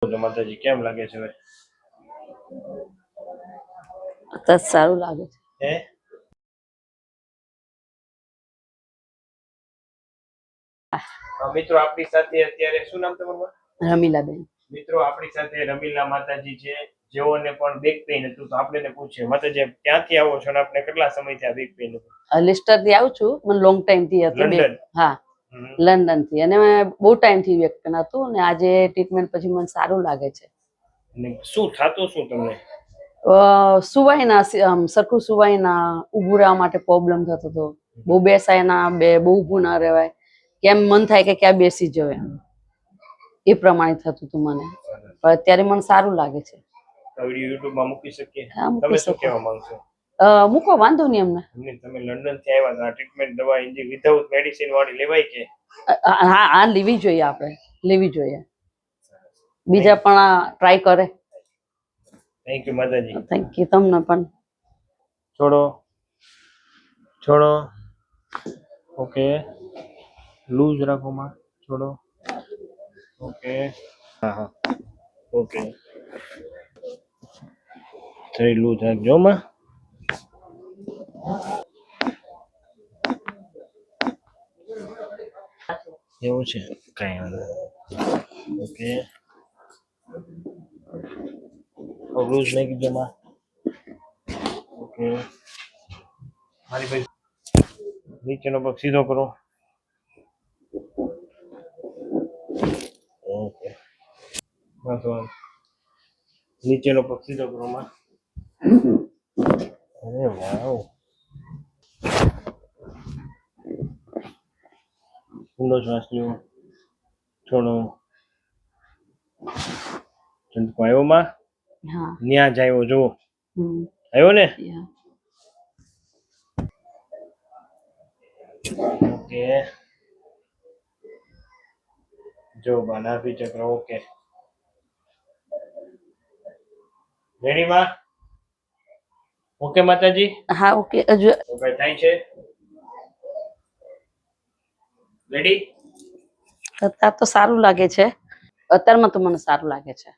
માતાજી કેમ લાગે છે હવે? તો સારું લાગે છે. મિત્રો આપણી સાથે અત્યારે શું નામ તમારું? રમીલાબેન. મિત્રો આપણી સાથે રમીલા માતાજી છે, જેઓને પણ બેક પેઇન હતું. તો આપણે એને પૂછીએ, માતાજી ક્યાંથી આવો છો અને આપણે કેટલા સમયથી આ બેક પેઇન હતું? લેસ્ટર થી આવું છું, મને લોંગ ટાઈમ થી હતું. લંડન? હા, લંડન થી. અને બહુ ટાઈમ થી બેક પેઇન હતું અને આજે ટ્રીટમેન્ટ પછી મને સારું લાગે છે. અને શું થાતું શું તમને? સુવાય ના, સરખું સુવાય ના, ઊભું રહેવા માટે પ્રોબ્લેમ થતો હતો. બહુ બેસાય ના, બહુ ઊભું ના રહેવાય. કેમ મન થાય કે ક્યાં બેસી જવાય, એ પ્રમાણે થતું હતું મને. પણ અત્યારે મને સારું લાગે છે. વિડિયો YouTube માં મૂકી શકીએ? મૂકી તમે શું શકો. કહેવા માંગશો? મૂકો, વાંધો નહીં અમને. તમે લંડન થી આવ્યા હતા, ટ્રીટમેન્ટ દવા વિધાઉટ મેડિસિન વાળી લેવાય કે? હા, લેવી જોઈએ, આપણે લેવી જોઈએ. બીજા પણ ટ્રાય કરે. થેન્ક યુ માતાજી. થેન્ક યુ તમને પણ. છોડો છોડો. ઓકે, લૂઝ રાખો માં. છોડો. ઓકે, હા હા, ઓકે. થઈ લૂઝ રાખજો માં. એવું છે, કઈ વાંધો. ઓકે, લૂઝ નહીં કીધું માં. ઓકે, મારી ભાઈ નીચેનો પગ સીધો કરો. ઓકે, બસ નીચેનો પગ સીધો કરો માં. અરે વાવ, ઊંડો શ્વાસ લ્યો. છોડો. ચંદકો આવ્યો માં? હા, ન્યા જ આવ્યો, જો આવ્યો ને? ઓકે, જો નાભી ચક્ર. ઓકે, રેડી માં? ઓકે માતાજી? હા, ઓકે. હજુ ઓકે, થાય છે. રેડી? અત્યારે તો સારું લાગે છે. અત્યારમાં તો મને સારું લાગે છે.